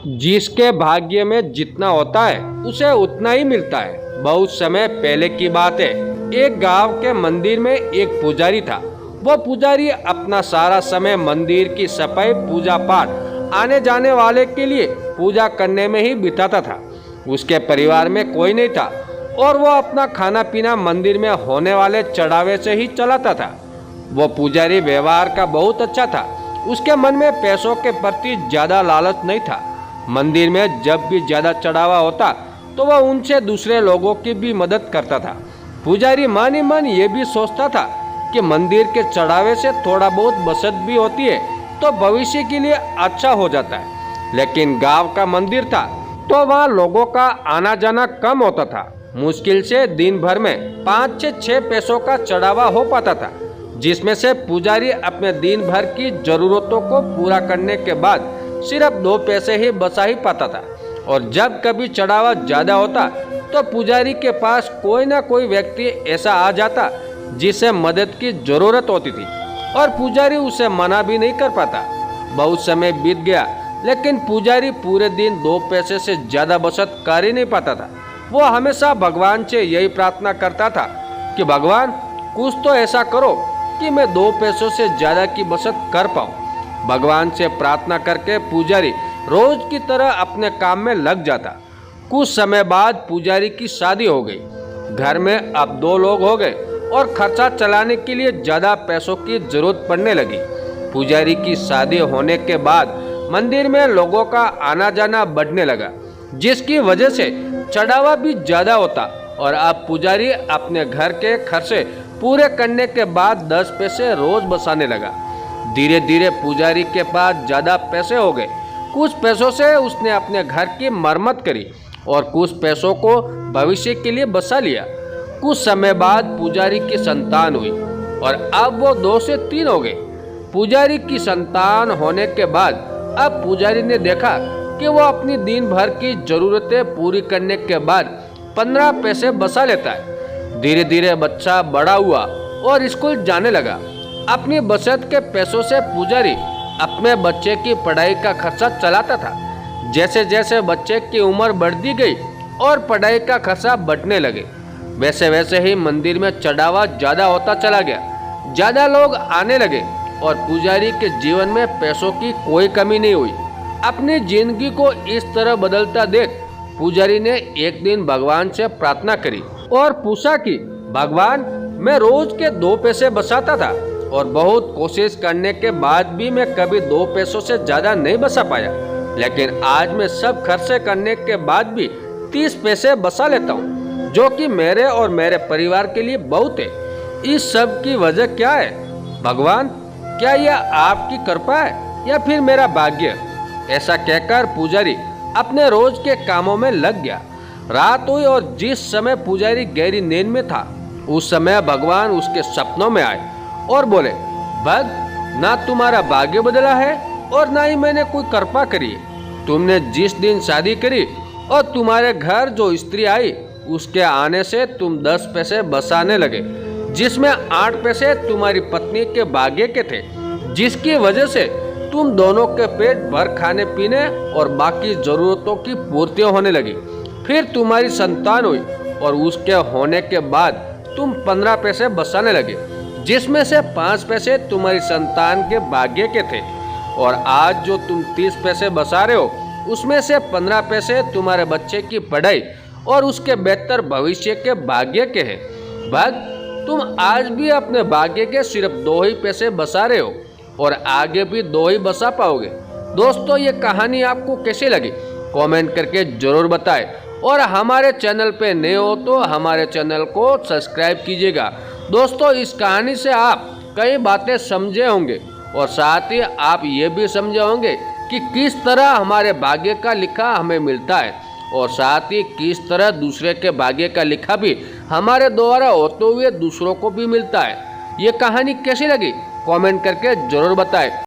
जिसके भाग्य में जितना होता है उसे उतना ही मिलता है। बहुत समय पहले की बात है, एक गांव के मंदिर में एक पुजारी था। वो पुजारी अपना सारा समय मंदिर की सफाई, पूजा पाठ, आने जाने वाले के लिए पूजा करने में ही बिताता था। उसके परिवार में कोई नहीं था और वो अपना खाना पीना मंदिर में होने वाले चढ़ावे से ही चलाता था। वो पुजारी व्यवहार का बहुत अच्छा था। उसके मन में पैसों के प्रति ज्यादा लालच नहीं था। मंदिर में जब भी ज्यादा चढ़ावा होता तो वह उनसे दूसरे लोगों की भी मदद करता था। पुजारी मन ही मन ये भी सोचता था कि मंदिर के चढ़ावे से थोड़ा बहुत बचत भी होती है तो भविष्य के लिए अच्छा हो जाता है। लेकिन गांव का मंदिर था तो वहाँ लोगों का आना जाना कम होता था। मुश्किल से दिन भर में 5 से 6 पैसों का चढ़ावा हो पाता था, जिसमें से पुजारी अपने दिन भर की जरूरतों को पूरा करने के बाद सिर्फ 2 पैसे ही बचा ही पाता था। और जब कभी चढ़ावा ज्यादा होता तो पुजारी के पास कोई ना कोई व्यक्ति ऐसा आ जाता जिसे मदद की जरूरत होती थी और पुजारी उसे मना भी नहीं कर पाता। बहुत समय बीत गया लेकिन पुजारी पूरे दिन 2 पैसे से ज्यादा बचत कर ही नहीं पाता था। वो हमेशा भगवान से यही प्रार्थना करता था कि भगवान कुछ तो ऐसा करो कि मैं 2 पैसों से ज्यादा की बचत कर पाऊँ। भगवान से प्रार्थना करके पुजारी रोज की तरह अपने काम में लग जाता। कुछ समय बाद पुजारी की शादी हो गई। घर में अब 2 लोग हो गए और खर्चा चलाने के लिए ज्यादा पैसों की जरूरत पड़ने लगी। पुजारी की शादी होने के बाद मंदिर में लोगों का आना जाना बढ़ने लगा, जिसकी वजह से चढ़ावा भी ज्यादा होता। और अब पुजारी अपने घर के खर्चे पूरे करने के बाद 10 पैसे रोज बचाने लगा। धीरे धीरे पुजारी के पास ज्यादा पैसे हो गए। कुछ पैसों से उसने अपने घर की मरम्मत करी और कुछ पैसों को भविष्य के लिए बचा लिया। कुछ समय बाद पुजारी की संतान हुई और अब वो 2 से 3 हो गए। पुजारी की संतान होने के बाद अब पुजारी ने देखा कि वो अपनी दिन भर की जरूरतें पूरी करने के बाद 15 पैसे बचा लेता है। धीरे धीरे बच्चा बड़ा हुआ और स्कूल जाने लगा। अपनी बचत के पैसों से पुजारी अपने बच्चे की पढ़ाई का खर्चा चलाता था। जैसे जैसे बच्चे की उम्र बढ़ती गई और पढ़ाई का खर्चा बढ़ने लगे, वैसे वैसे ही मंदिर में चढ़ावा ज्यादा होता चला गया। ज्यादा लोग आने लगे और पुजारी के जीवन में पैसों की कोई कमी नहीं हुई। अपनी जिंदगी को इस तरह बदलता देख पुजारी ने एक दिन भगवान से प्रार्थना करी और पूछा कि भगवान, मैं रोज के 2 पैसे बचाता था और बहुत कोशिश करने के बाद भी मैं कभी 2 पैसों से ज्यादा नहीं बचा पाया। लेकिन आज मैं सब खर्चे करने के बाद भी 30 पैसे बचा लेता हूँ, जो कि मेरे और मेरे परिवार के लिए बहुत है। इस सब की वजह क्या है भगवान? क्या यह आपकी कृपा है या फिर मेरा भाग्य? ऐसा कहकर पुजारी अपने रोज के कामों में लग गया। रात हुई और जिस समय पुजारी गहरी नींद में था, उस समय भगवान उसके सपनों में आए और बोले, भक्त, ना तुम्हारा भाग्य बदला है और ना ही मैंने कोई कृपा करी है। तुमने जिस दिन शादी करी और तुम्हारे घर जो स्त्री आई, उसके आने से तुम 10 पैसे बचाने लगे, जिसमें 8 पैसे तुम्हारी पत्नी के भाग्य के थे, जिसकी वजह से तुम दोनों के पेट भर खाने पीने और बाकी जरूरतों की पूर्ति होने लगी। फिर तुम्हारी संतान हुई और उसके होने के बाद तुम 15 पैसे बचाने लगे, जिसमें से 5 पैसे तुम्हारी संतान के भाग्य के थे। और आज जो तुम 30 पैसे बचा रहे हो, उसमें से 15 पैसे तुम्हारे बच्चे की पढ़ाई और उसके बेहतर भविष्य के भाग्य के हैं। भक्त, तुम आज भी अपने भाग्य के सिर्फ 2 ही पैसे बचा रहे हो और आगे भी 2 ही बचा पाओगे। दोस्तों, ये कहानी आपको कैसी लगी कमेंट करके जरूर बताएं और हमारे चैनल पे नए हो तो हमारे चैनल को सब्सक्राइब कीजिएगा। दोस्तों, इस कहानी से आप कई बातें समझे होंगे और साथ ही आप ये भी समझे होंगे कि किस तरह हमारे भाग्य का लिखा हमें मिलता है और साथ ही किस तरह दूसरे के भाग्य का लिखा भी हमारे द्वारा होते हुए दूसरों को भी मिलता है। ये कहानी कैसी लगी कमेंट करके जरूर बताएं।